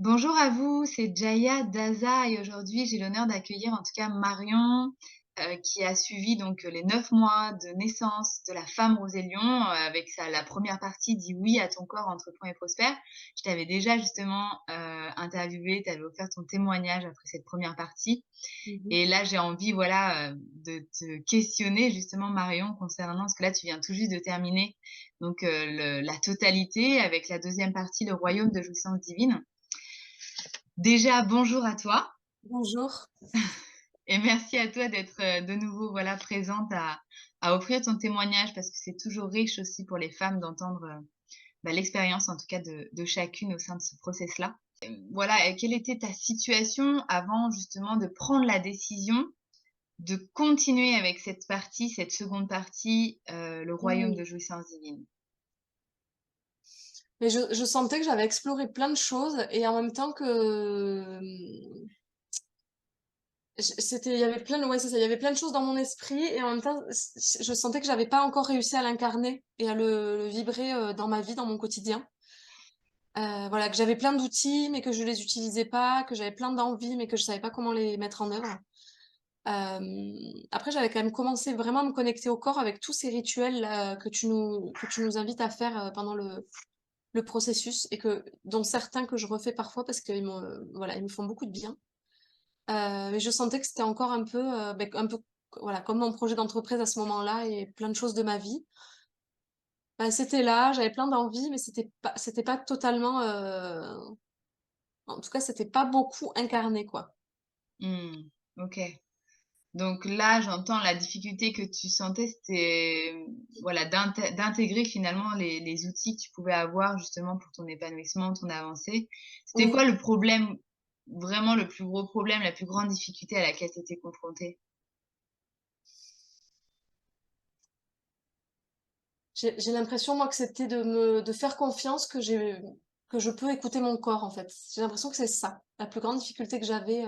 Bonjour à vous, c'est Jaya Daza et aujourd'hui j'ai l'honneur d'accueillir en tout cas Marion qui a suivi donc les 9 mois de naissance de la femme Rosé Lion avec la première partie Dis oui à ton corps, entreprends et prospère. Je t'avais déjà justement interviewé, tu avais offert ton témoignage après cette première partie Mhm. et là j'ai envie voilà de te questionner justement Marion concernant ce que là tu viens tout juste de terminer donc la totalité avec la deuxième partie, le royaume de jouissance divine. Déjà, bonjour à toi Bonjour. et merci à toi d'être, de nouveau, voilà, présente à offrir ton témoignage parce que c'est toujours riche aussi pour les femmes d'entendre, l'expérience en tout cas de chacune au sein de ce process-là. Voilà et quelle était ta situation avant justement de prendre la décision de continuer avec cette partie, cette seconde partie, le royaume Mm. de jouissance divine? Mais je sentais que j'avais exploré plein de choses et en même temps que il y avait plein de, ouais, c'est ça, il y avait plein de choses dans mon esprit et en même temps, je sentais que j'avais pas encore réussi à l'incarner et à le vibrer dans ma vie, dans mon quotidien. Voilà, que j'avais plein d'outils mais que je les utilisais pas, que j'avais plein d'envies mais que je savais pas comment les mettre en œuvre. Après, j'avais quand même commencé vraiment à me connecter au corps avec tous ces rituels que tu nous invites à faire pendant le processus et dont certains que je refais parfois parce qu'ils voilà, ils me font beaucoup de bien. Mais je sentais que c'était encore un peu, voilà, comme mon projet d'entreprise à ce moment-là et plein de choses de ma vie. Bah, c'était là, j'avais plein d'envies, mais c'était pas totalement, en tout cas, c'était pas beaucoup incarné, quoi. Mmh, OK. Donc là, j'entends la difficulté que tu sentais, c'était, voilà, d'intégrer finalement les outils que tu pouvais avoir justement pour ton épanouissement, ton avancée. C'était quoi Oui, le problème, vraiment le plus gros problème, la plus grande difficulté à laquelle tu étais confrontée? j'ai l'impression, moi, que c'était de faire confiance que je peux écouter mon corps, en fait. J'ai l'impression que c'est ça. La plus grande difficulté que j'avais,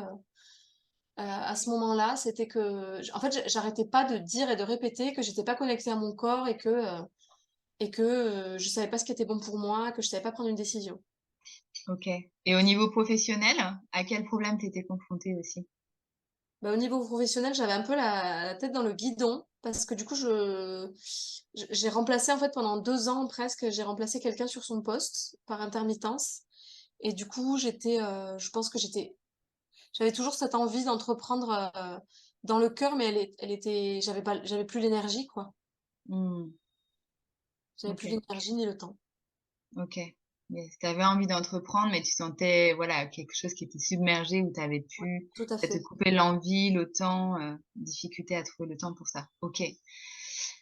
à ce moment-là, c'était que, en fait, j'arrêtais pas de dire et de répéter que j'étais pas connectée à mon corps et que je savais pas ce qui était bon pour moi, que je savais pas prendre une décision. OK. Et au niveau professionnel, à quel problème tu étais confrontée aussi? Bah, au niveau professionnel, j'avais un peu la tête dans le guidon parce que du coup, j'ai remplacé en fait pendant 2 ans presque, j'ai remplacé quelqu'un sur son poste par intermittence. Et du coup, je pense que j'avais toujours cette envie d'entreprendre dans le cœur, mais j'avais plus l'énergie quoi. Mmh, J'avais plus OK, l'énergie ni le temps. OK. Yes, tu avais envie d'entreprendre, mais tu sentais, voilà, quelque chose qui était submergé où tu avais Ouais, pu tout à ça te fait. coupait l'envie, le temps, difficulté à trouver le temps pour ça. OK.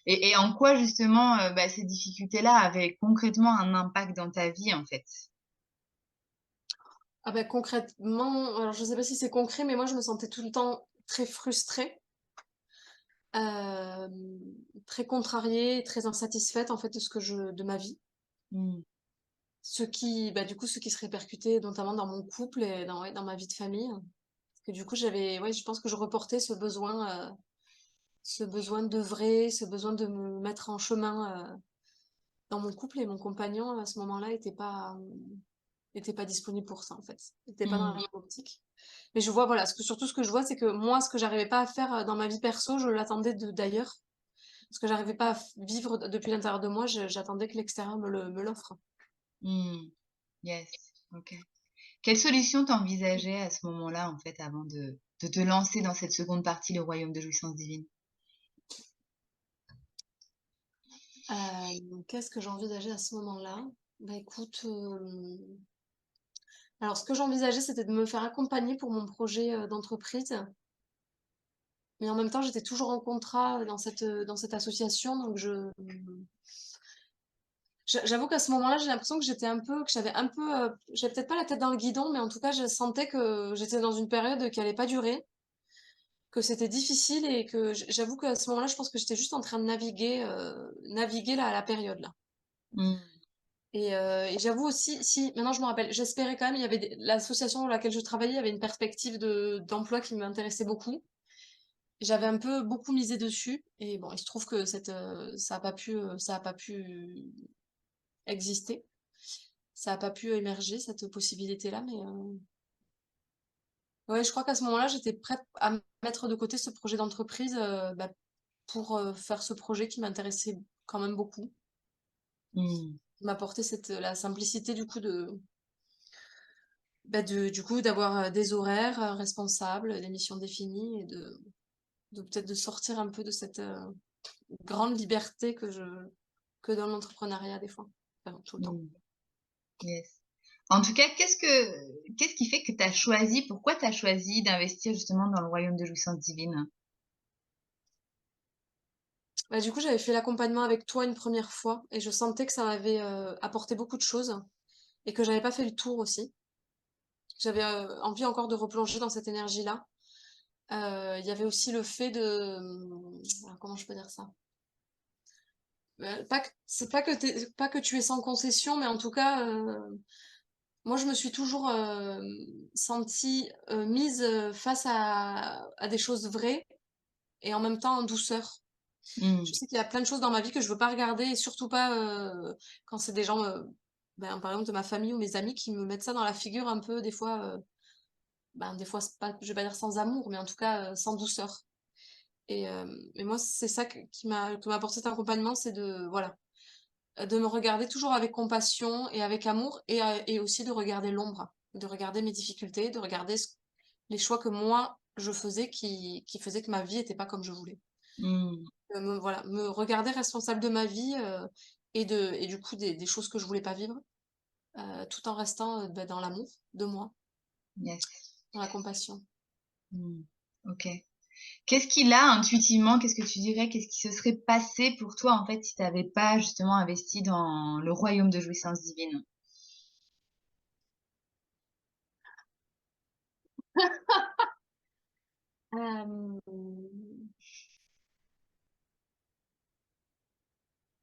Et en quoi justement, ces difficultés-là avaient concrètement un impact dans ta vie, en fait? Ah ben concrètement, alors je sais pas si c'est concret, mais moi je me sentais tout le temps très frustrée, très contrariée, très insatisfaite en fait de ma vie. Mmh. Du coup, ce qui se répercutait notamment dans mon couple et ouais, dans ma vie de famille. Parce que du coup, ouais, je pense que je reportais ce besoin d'œuvrer, ce besoin de me mettre en chemin dans mon couple et mon compagnon à ce moment-là était pas disponible pour ça en fait. Il était pas dans la Mmh. même optique. Mais je vois, voilà, surtout ce que je vois, c'est que moi, ce que j'arrivais pas à faire dans ma vie perso, je l'attendais d'ailleurs. Ce que j'arrivais pas à vivre depuis l'intérieur de moi, j'attendais que l'extérieur me l'offre. Mmh. Yes, OK. Quelle solution t'envisageais à ce moment-là, en fait, avant de te lancer dans cette seconde partie, le royaume de jouissance divine? Qu'est-ce que j'envisageais à ce moment-là? Bah écoute, alors ce que j'envisageais, c'était de me faire accompagner pour mon projet d'entreprise. Mais en même temps, j'étais toujours en contrat dans cette association, donc j'avoue qu'à ce moment-là, j'ai l'impression que j'avais peut-être pas la tête dans le guidon, mais en tout cas, je sentais que j'étais dans une période qui allait pas durer, que c'était difficile et que j'avoue qu'à ce moment-là, je pense que j'étais juste en train de naviguer la période là. Mmh. Et j'avoue aussi, si maintenant je me rappelle, j'espérais quand même, l'association dans laquelle je travaillais avait une perspective d'emploi qui m'intéressait beaucoup. J'avais un peu beaucoup misé dessus et bon, il se trouve que ça a pas pu exister. ça a pas pu émerger, cette possibilité-là, mais ouais, je crois qu'à ce moment-là, j'étais prête à mettre de côté ce projet d'entreprise, bah, pour faire ce projet qui m'intéressait quand même beaucoup. Mmh. M'apporter la simplicité du coup du coup d'avoir des horaires responsables, des missions définies et de peut-être de sortir un peu de cette grande liberté que dans l'entrepreneuriat des fois. Enfin, tout le temps. Mmh. Yes. En tout cas, qu'est-ce qui fait que tu as choisi pourquoi tu as choisi d'investir justement dans le royaume de jouissance divine? Bah, du coup, j'avais fait l'accompagnement avec toi une première fois et je sentais que ça m'avait apporté beaucoup de choses et que j'avais pas fait le tour aussi. J'avais envie encore de replonger dans cette énergie-là. Il y avait aussi le fait comment je peux dire ça? C'est pas que tu es sans concession, mais en tout cas, moi je me suis toujours sentie mise face à des choses vraies et en même temps en douceur. Je Mmh. sais qu'il y a plein de choses dans ma vie que je veux pas regarder et surtout pas quand c'est des gens, par exemple de ma famille ou mes amis qui me mettent ça dans la figure un peu des fois, des fois c'est pas, je vais pas dire sans amour, mais en tout cas sans douceur. Et moi c'est ça que m'a apporté cet accompagnement, c'est de me regarder toujours avec compassion et avec amour et aussi de regarder l'ombre, de regarder mes difficultés, de regarder les choix que moi je faisais qui faisaient que ma vie était pas comme je voulais. Mmh. Voilà, me regarder responsable de ma vie et du coup des choses que je voulais pas vivre, tout en restant dans l'amour de moi, Yes. dans la compassion. Mmh. OK. Qu'est-ce qui là, intuitivement, qu'est-ce que tu dirais, qu'est-ce qui se serait passé pour toi, en fait, si tu avais pas justement investi dans le royaume de jouissance divine? Euh,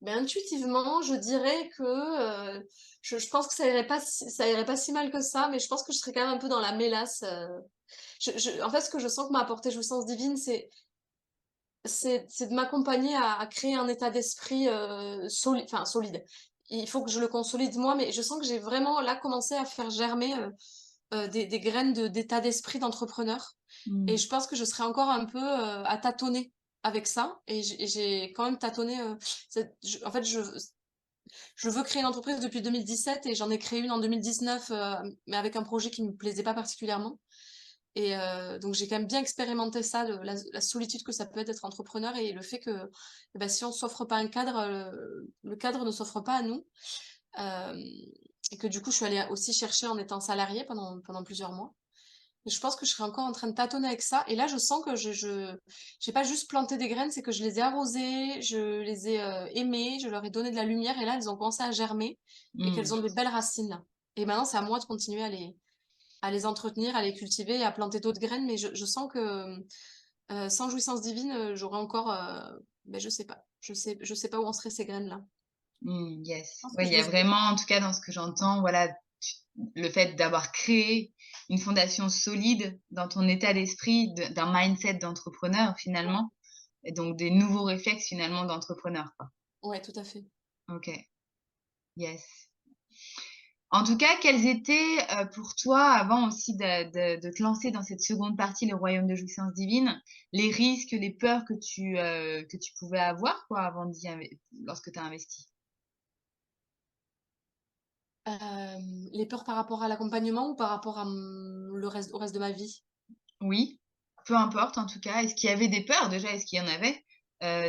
Intuitivement, je dirais que je pense que ça irait pas si mal que ça, mais je pense que je serais quand même un peu dans la mélasse. En fait, ce que je sens que m'a apporté jouissance divine, c'est de m'accompagner à créer un état d'esprit solide. Il faut que je le consolide moi, mais je sens que j'ai vraiment là commencé à faire germer des graines d'état d'esprit d'entrepreneur. Et Mmh. je pense que je serais encore un peu à tâtonner avec ça. Et j'ai quand même tâtonné. En fait, je veux créer une entreprise depuis 2017 et j'en ai créé une en 2019, mais avec un projet qui me plaisait pas particulièrement. Et donc j'ai quand même bien expérimenté ça, la solitude que ça peut être d'être entrepreneur et le fait que si on s'offre pas un cadre, le cadre ne s'offre pas à nous. Euh, et que du coup, je suis allée aussi chercher en étant salariée pendant plusieurs mois. Et je pense que je serais encore en train de tâtonner avec ça. Et là, je sens que j'ai pas juste planté des graines, c'est que je les ai arrosées, je les ai aimées, je leur ai donné de la lumière et là, elles ont commencé à germer et qu'elles Mmh. ont des belles racines là. Et maintenant, c'est à moi de continuer à les entretenir, à les cultiver et à planter d'autres graines. Mais je sens que sans jouissance divine, j'aurais encore, je sais pas. Je sais pas où en seraient ces graines-là. Mmh, Je yes. pense que Oui, il je y a les ai. vraiment, en tout cas, dans ce que j'entends, voilà, le fait d'avoir créé une fondation solide dans ton état d'esprit, d'un mindset d'entrepreneur, Ouais, finalement, et donc des nouveaux réflexes, finalement, d'entrepreneur, quoi. ouais, tout à fait. OK, yes. En tout cas, quels étaient, pour toi, avant aussi de te lancer dans cette seconde partie, le royaume de jouissance divine, les risques, les peurs que tu pouvais avoir, quoi, avant lorsque tu as investi? Les peurs par rapport à l'accompagnement ou par rapport au reste de ma vie? Oui, peu importe en tout cas. Est-ce qu'il y avait des peurs déjà? Est-ce qu'il y en avait?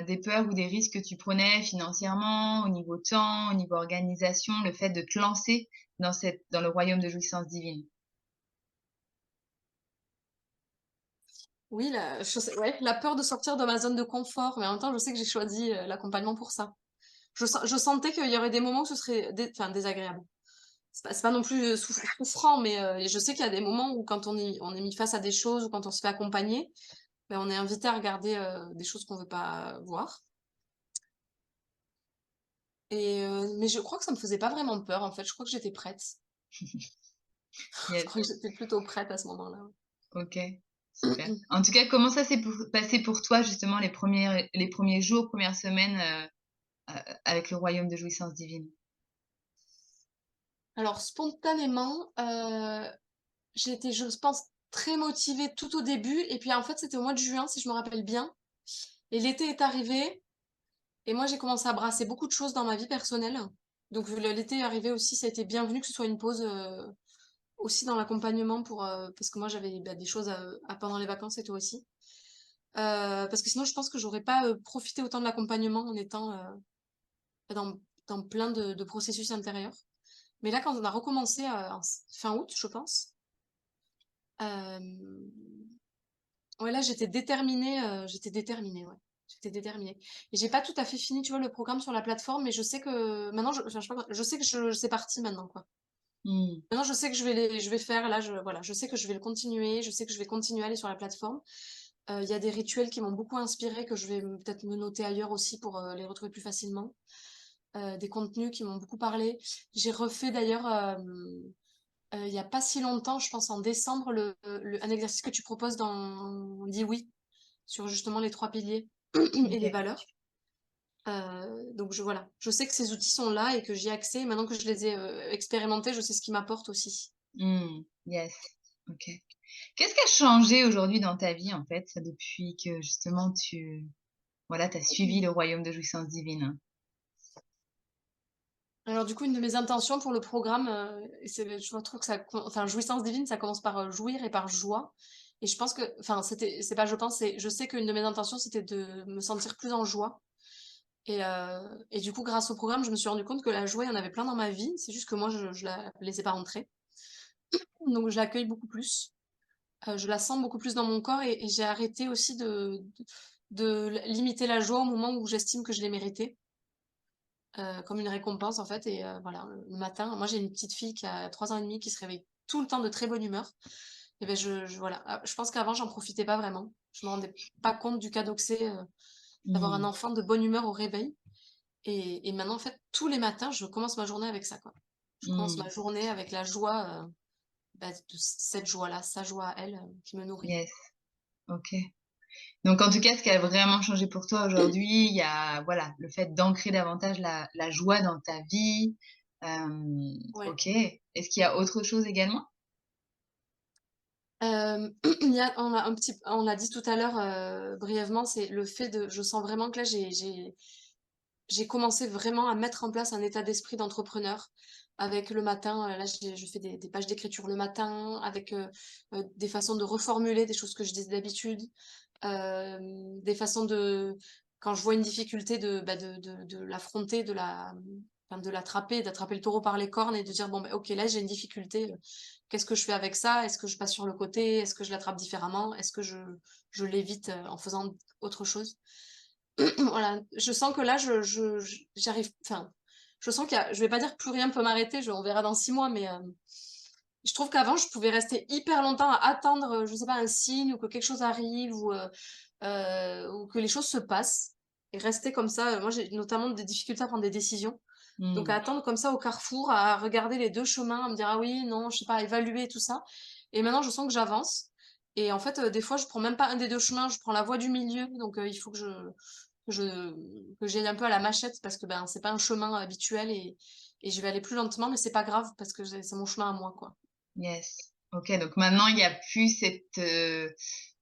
Des peurs ou des risques que tu prenais financièrement, au niveau temps, au niveau organisation, le fait de te lancer dans le royaume de jouissance divine? Oui, ouais, la peur de sortir de ma zone de confort, mais en même temps, je sais que j'ai choisi l'accompagnement pour ça. Je sentais qu'il y aurait des moments où ce serait désagréable. C'est pas non plus souffrant, mais je sais qu'il y a des moments où quand on est mis face à des choses ou quand on se fait accompagner, on est invité à regarder des choses qu'on veut pas voir. Mais je crois que ça me faisait pas vraiment peur, en fait. Je crois que j'étais prête. Je Yes, crois que j'étais plutôt prête à ce moment-là. OK, super. En tout cas, comment ça s'est passé pour toi justement les premiers jours, premières semaines, avec le royaume de jouissance divine? Alors spontanément, j'ai été, je pense, très motivée tout au début et puis en fait, c'était au mois de juin, si je me rappelle bien, et l'été est arrivé et moi, j'ai commencé à brasser beaucoup de choses dans ma vie personnelle. Donc l'été est arrivé aussi, ça a été bienvenu que ce soit une pause, aussi dans l'accompagnement pour, parce que moi j'avais, bah, des choses à pendant les vacances et toi aussi. Parce que sinon je pense que j'aurais pas, profité autant de l'accompagnement en étant, dans plein de processus intérieurs. Mais là, quand on a recommencé, en fin août, je pense, hem, ouais, là j'étais déterminée, ouais. J'étais déterminée et j'ai pas tout à fait fini, tu vois, le programme sur la plateforme, mais je sais que maintenant je enfin, je sais pas, je sais que c'est parti maintenant, quoi. Mmh. Maintenant, je sais que je vais faire là, voilà, je sais que je vais le continuer, je sais que je vais continuer à aller sur la plateforme. Il y a des rituels qui m'ont beaucoup inspirée que je vais peut-être me noter ailleurs aussi pour, les retrouver plus facilement. Des contenus qui m'ont beaucoup parlé. J'ai refait d'ailleurs, il y a pas si longtemps, je pense en décembre, un exercice que tu proposes dans Dis oui, sur justement les 3 piliers et les OK. valeurs. Donc voilà, je sais que ces outils sont là et que j'y ai accès. Maintenant que je les ai, expérimentés, je sais ce qu'ils m'apportent aussi. Mmh. Yes. OK. Qu'est-ce qui a changé aujourd'hui dans ta vie, en fait, depuis que justement voilà, tu as suivi le royaume de jouissance divine? Alors du coup, une de mes intentions pour le programme, et je trouve que enfin, jouissance divine, ça commence par, jouir et par joie et je pense que enfin, c'est pas je pense, c'est je sais qu'une de mes intentions, c'était de me sentir plus en joie et du coup, grâce au programme, je me suis rendu compte que la joie, il y en avait plein dans ma vie. C'est juste que moi, je la laissais pas rentrer. Donc je l'accueille beaucoup plus. Je la sens beaucoup plus dans mon corps et j'ai arrêté aussi de limiter la joie au moment où j'estime que je l'ai méritée. Comme une récompense en fait et voilà, le matin moi j'ai une petite fille qui a 3 ans et demi qui se réveille tout le temps de très bonne humeur et ben je voilà, je pense qu'avant j'en profitais pas vraiment. Je me rendais pas compte du cadeau que c'est, d'avoir un Mmh. enfant de bonne humeur au réveil et maintenant en fait tous les matins je commence ma journée avec ça, quoi. Je commence Mmh. ma journée avec la joie, bah, de cette joie-là, sa joie à elle, qui me nourrit. Yes. OK. Donc en tout cas, ce qui a vraiment changé pour toi aujourd'hui, il y a, voilà, le fait d'ancrer davantage la joie dans ta vie. Ouais. OK. Est-ce qu'il y a autre chose également? Il y a on l'a dit tout à l'heure, brièvement, c'est le fait de je sens vraiment que là j'ai commencé vraiment à mettre en place un état d'esprit d'entrepreneur avec le matin, là je fais des pages d'écriture le matin avec, des façons de reformuler des choses que je dis d'habitude, des façons de quand je vois une difficulté de l'affronter, enfin de l'attraper, d'attraper le taureau par les cornes et de dire: «Bon, ben OK, là j'ai une difficulté, qu'est-ce que je fais avec ça? Est-ce que je passe sur le côté? Est-ce que je l'attrape différemment? Est-ce que je l'évite, en faisant autre chose?» Voilà, je sens que là, j'arrive enfin, je sens qu'il y a je vais pas dire que plus rien peut m'arrêter, on verra dans 6 mois, mais, je trouve qu'avant, je pouvais rester hyper longtemps à attendre, je sais pas, un signe ou que quelque chose arrive ou que les choses se passent et rester comme ça, moi, j'ai notamment des difficultés à prendre des décisions, donc à Mmh. attendre comme ça au carrefour, à regarder les 2 chemins, à me dire: «Ah oui, non», je sais pas, à évaluer tout ça et maintenant je sens que j'avance et en fait, des fois, je prends même pas un des 2 chemins, je prends la voie du milieu, donc il faut que je que j'aille un peu à la machette parce que, ben, c'est pas un chemin habituel et je vais aller plus lentement, mais c'est pas grave parce que c'est mon chemin à moi, quoi. Yes. OK, donc maintenant il y a plus cette,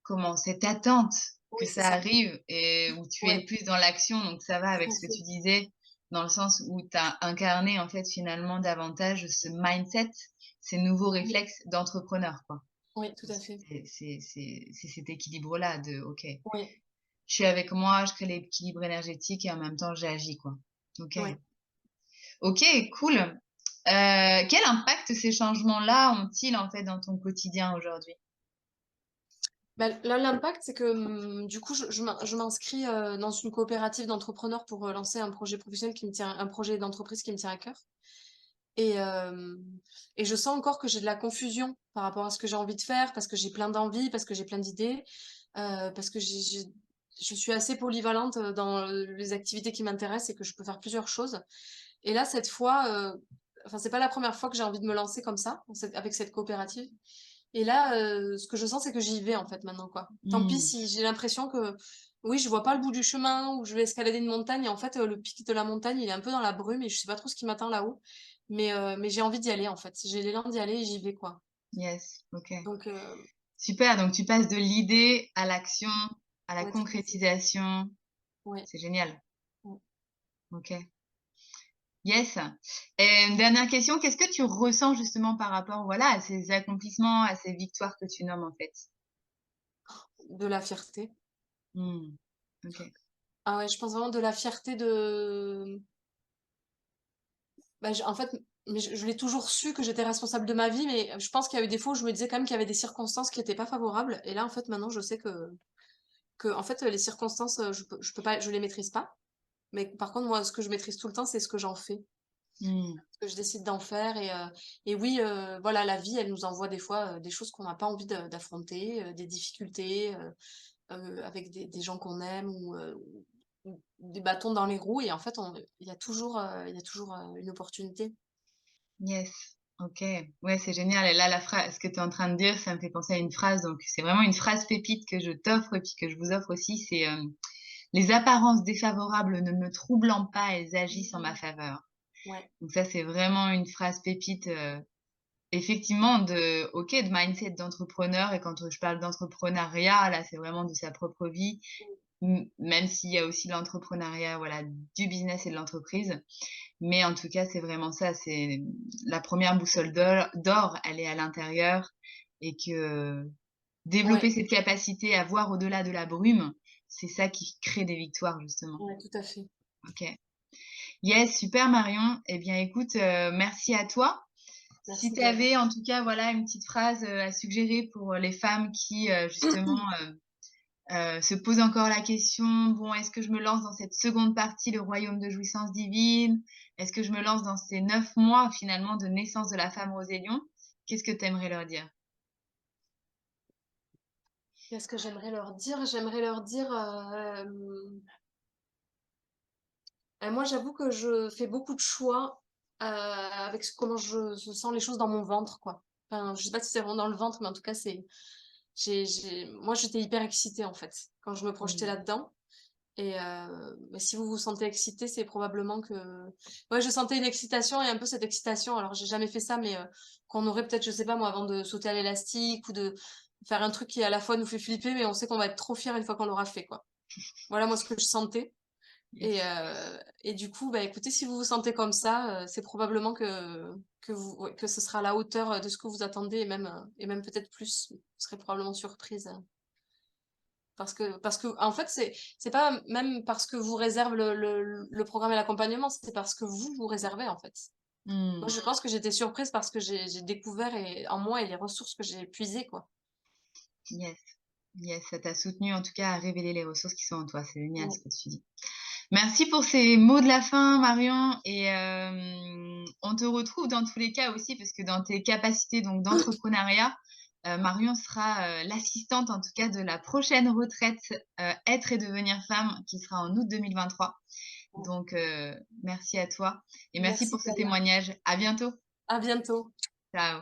comment? Cette attente que Oui, c'est ça ça. arrive et où tu es Ouais, plus dans l'action, donc ça va tout avec à ce que fait. tu disais, dans le sens où tu as incarné, en fait, finalement davantage ce mindset, ces nouveaux Oui, réflexes d'entrepreneur, quoi. oui, tout à fait. C'est cet équilibre-là de: «OK, Oui, je suis avec moi, je crée l'équilibre énergétique et en même temps j'agis», quoi. OK. ouais. OK, cool. Quel impact ces changements-là ont-ils, en fait, dans ton quotidien aujourd'hui? Bah, là, l'impact, c'est que, du coup, je m'inscris, dans une coopérative d'entrepreneurs pour, lancer un projet professionnel un projet d'entreprise qui me tient à cœur et hem et je sens encore que j'ai de la confusion par rapport à ce que j'ai envie de faire, parce que j'ai plein d'envies, parce que j'ai plein d'idées, parce que je suis assez polyvalente, dans, les activités qui m'intéressent et que je peux faire plusieurs choses et là, cette fois, enfin, c'est pas la première fois que j'ai envie de me lancer comme ça, avec cette coopérative et là, ce que je sens, c'est que j'y vais, en fait, maintenant, quoi. Tant pis Mmh. si j'ai l'impression que, oui, je vois pas le bout du chemin ou je vais escalader une montagne et en fait, le pic de la montagne, il est un peu dans la brume et je sais pas trop ce qui m'attend là-haut Mais j'ai envie d'y aller, en fait. J'ai l'élan d'y aller et j'y vais, quoi. Yes, OK. Donc Super, donc tu passes de l'idée à l'action, à la ouais, tout à fait. concrétisation. Ouais, C'est génial. ouais. OK. Yes. Et une dernière question, qu'est-ce que tu ressens justement par rapport, voilà, à ces accomplissements, à ces victoires que tu nommes, en fait? De la fierté. Mmh. OK. Ah ouais, je pense vraiment de la fierté de bah, en fait, mais je l'ai toujours su que j'étais responsable de ma vie, mais je pense qu'il y a eu des fois où je me disais quand même qu'il y avait des circonstances qui étaient pas favorables et là, en fait, maintenant, je sais que en fait, les circonstances, je peux pas je les maîtrise pas, mais par contre, moi, ce que je maîtrise tout le temps, c'est ce que j'en fais, Mmh. ce que je décide d'en faire et oui, voilà, la vie, elle nous envoie des fois, des choses qu'on n'a pas envie d'affronter, des difficultés, avec des gens qu'on aime ou des bâtons dans les roues et en fait, il y a toujours, une opportunité. Yes. OK. Ouais, c'est génial et là, la phrase ce que tu es en train de dire, ça me fait penser à une phrase, donc c'est vraiment une phrase pépite que je t'offre et puis que je vous offre aussi, c'est, «Les apparences défavorables ne me troublant pas, elles agissent en ma Mmh. faveur». Ouais, Donc ça, c'est vraiment une phrase pépite, effectivement de mindset d'entrepreneur et quand, je parle d'entrepreneuriat, là, c'est vraiment de sa propre vie, même s'il y a aussi l'entrepreneuriat, voilà, du business et de l'entreprise. Mais en tout cas, c'est vraiment ça, c'est la première boussole d'or, elle est à l'intérieur et que ouais, développer cette capacité à voir au-delà de la brume, c'est ça qui crée des victoires justement. ouais, tout à fait. OK. Yes, super Marion. Eh bien écoute, merci à toi. Si Merci tu également. avais en tout cas, voilà, une petite phrase, à suggérer pour, les femmes qui, justement, se posent encore la question: «Bon, est-ce que je me lance dans cette seconde partie, le royaume de jouissance divine? Est-ce que je me lance dans ces 9 mois finalement de naissance de la femme rose et lion?» Qu'est-ce que tu aimerais leur dire? Qu'est-ce que j'aimerais leur dire? J'aimerais leur dire, moi, j'avoue que je fais beaucoup de choix, avec comment je sens les choses dans mon ventre, quoi. Enfin, je sais pas si c'est vraiment dans le ventre, mais en tout cas, j'ai moi, j'étais hyper excitée, en fait, quand je me projetais Mmh. là-dedans et bah, si vous vous sentez excité, c'est probablement que ouais, je sentais une excitation et un peu cette excitation, alors j'ai jamais fait ça, mais qu'on aurait peut-être, je sais pas moi, avant de sauter à l'élastique ou de faire un truc qui à la fois nous fait flipper, mais on sait qu'on va être trop fiers une fois qu'on l'aura fait, quoi. Voilà moi ce que je sentais Yes. et du coup, bah, écoutez, si vous vous sentez comme ça, c'est probablement que vous ouais, que ce sera à la hauteur, de ce que vous attendez et même peut-être plus. Vous serez probablement surprise, parce que en fait, c'est pas même parce que vous réserve le programme et l'accompagnement, c'est parce que vous réservez, en fait. Moi, Mmh. je pense que j'étais surprise parce que j'ai découvert en moi et les ressources que j'ai puisées, quoi. Yes. Yes, ça t'a soutenu en tout cas à révéler les ressources qui sont en toi. C'est génial ce Ouais. que tu dis. Merci pour ces mots de la fin, Marion. Et on te retrouve dans tous les cas aussi, parce que dans tes capacités donc d'entrepreneuriat, Marion sera l'assistante en tout cas de la prochaine retraite Être et devenir femme qui sera en août 2023. Ouais. Donc, merci à toi et merci Merci pour ce également. témoignage. À bientôt. À bientôt. Ciao.